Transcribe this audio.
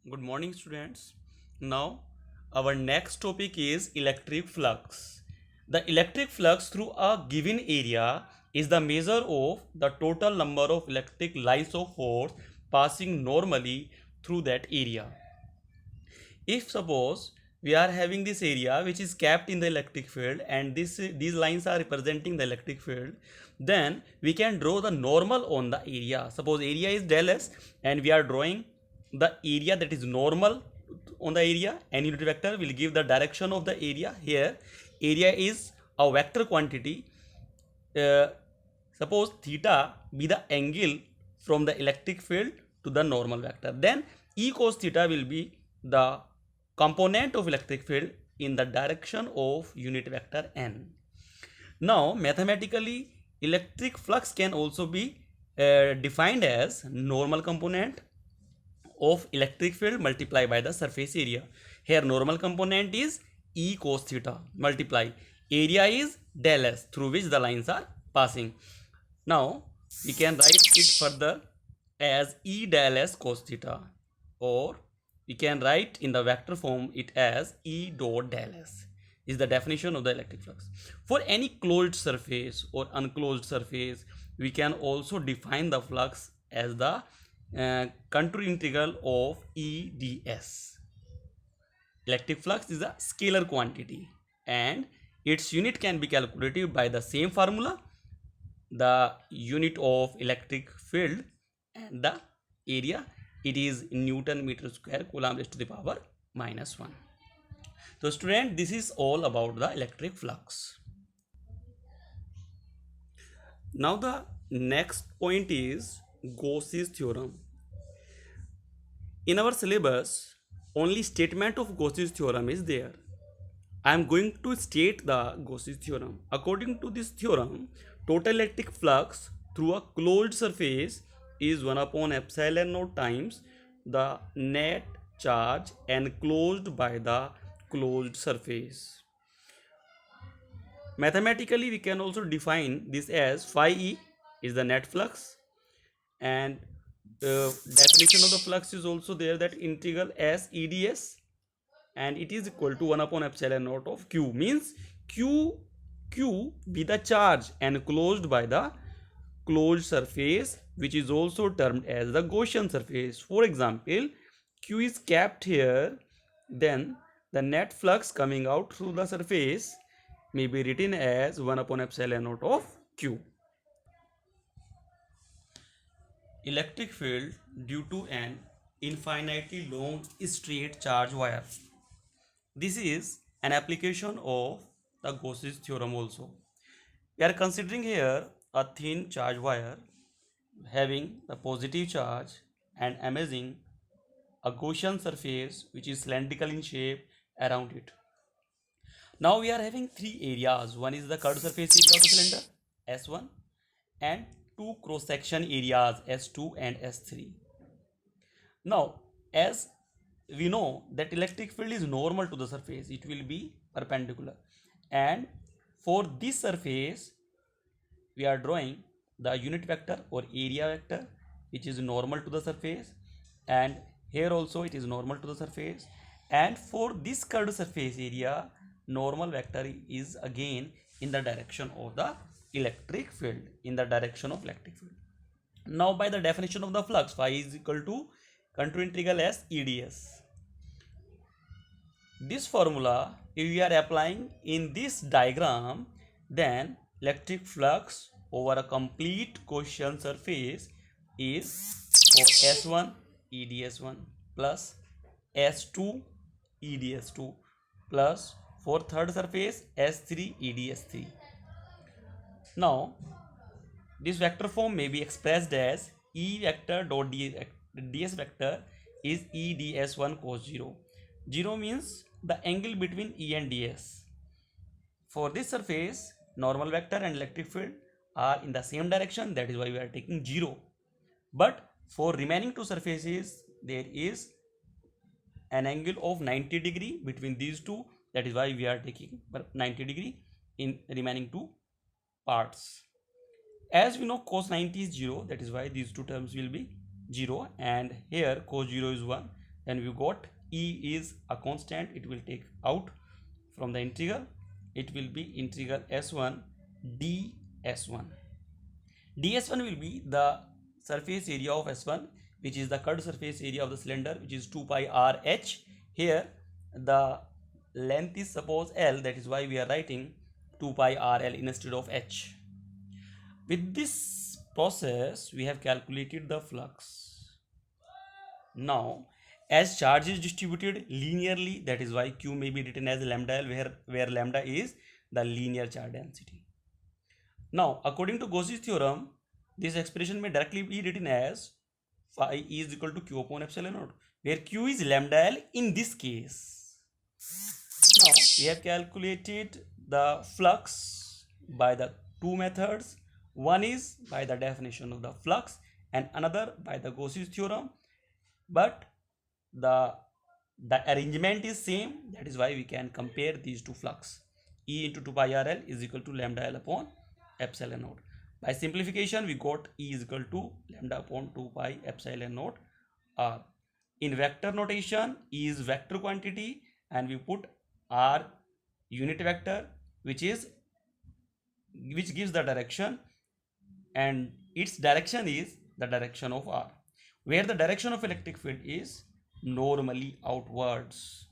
Good morning, students. Now, our next topic is electric flux. The electric flux through a given area is the measure of the total number of electric lines of force passing normally through that area. If suppose we are having this area which is capped in the electric field and these lines are representing the electric field, then we can draw the normal on the area. Suppose area is del S and we are drawing the area that is normal on the area, and unit vector will give the direction of the area. Here area is a vector quantity. uh, Suppose theta be the angle from the electric field to the normal vector, then E cos theta will be the component of electric field in the direction of unit vector n. Now mathematically electric flux can also be defined as normal component of electric field multiplied by the surface area. Here normal component is E cos theta multiply area is del S through which the lines are passing. Now we can write it further as E del S cos theta, or we can write in the vector form it as E dot del S is the definition of the electric flux. For any closed surface or unclosed surface, we can also define the flux as the contour integral of E ds. Electric flux is a scalar quantity and its unit can be calculated by the same formula, the unit of electric field and the area. It is Newton meter square coulomb raised to the power -1. So student, this is all about the electric flux. Now the next point is Gauss's theorem. In our syllabus, only statement of Gauss's theorem is there. I am going to state the Gauss's theorem. According to this theorem, total electric flux through a closed surface is 1 upon epsilon naught times the net charge enclosed by the closed surface. Mathematically, we can also define this as phi E is the net flux, and definition of the flux is also there, that integral S E ds, and it is equal to 1 upon epsilon naught of q, means q be the charge enclosed by the closed surface, which is also termed as the Gaussian surface. For example, q is capped here, then the net flux coming out through the surface may be written as 1 upon epsilon naught of q. Electric field due to an infinitely long straight charge wire. This is an application of the Gauss's theorem also. We are considering here a thin charge wire having the positive charge and amazing a Gaussian surface which is cylindrical in shape around it. Now we are having three areas. One is the curved surface area of the cylinder S1 and two cross section areas S2 and S3. Now as we know that electric field is normal to the surface, it will be perpendicular, and for this surface we are drawing the unit vector or area vector which is normal to the surface, and here also it is normal to the surface, and for this curved surface area normal vector is again in the direction of the electric field, in the direction of electric field. Now by the definition of the flux, phi is equal to contour integral S E ds. This formula if we are applying in this diagram, then electric flux over a complete Gaussian surface is for S1 EDS1 plus S2 EDS2 plus for third surface S3 EDS3. Now this vector form may be expressed as E vector dot ds vector is E ds1 cos 0. 0 means the angle between E and ds. For this surface, normal vector and electric field are in the same direction, that is why we are taking 0. But for remaining two surfaces, there is an angle of 90 degree between these two, that is why we are taking 90 degree in remaining two parts. As we know, cos 90 is 0, that is why these two terms will be 0, and here cos 0 is 1, and we got E is a constant, it will take out from the integral, it will be integral S1 ds1. ds1 will be the surface area of S1, which is the curved surface area of the cylinder, which is 2 pi r h. Here the length is suppose L, that is why we are writing 2 pi r L instead of h. With this process we have calculated the flux. Now as charge is distributed linearly, that is why Q may be written as lambda L, where lambda is the linear charge density. Now according to Gauss's theorem, this expression may directly be written as phi E is equal to Q upon epsilon naught, where Q is lambda L in this case. Now we have calculated the flux by the two methods. One is by the definition of the flux and another by the Gauss's theorem, but the arrangement is same, that is why we can compare these two flux. E into 2 pi r L is equal to lambda L upon epsilon naught. By simplification we got E is equal to lambda upon 2 pi epsilon naught r. In vector notation, E is vector quantity and we put r unit vector, which gives the direction, and its direction is the direction of r, where the direction of electric field is normally outwards.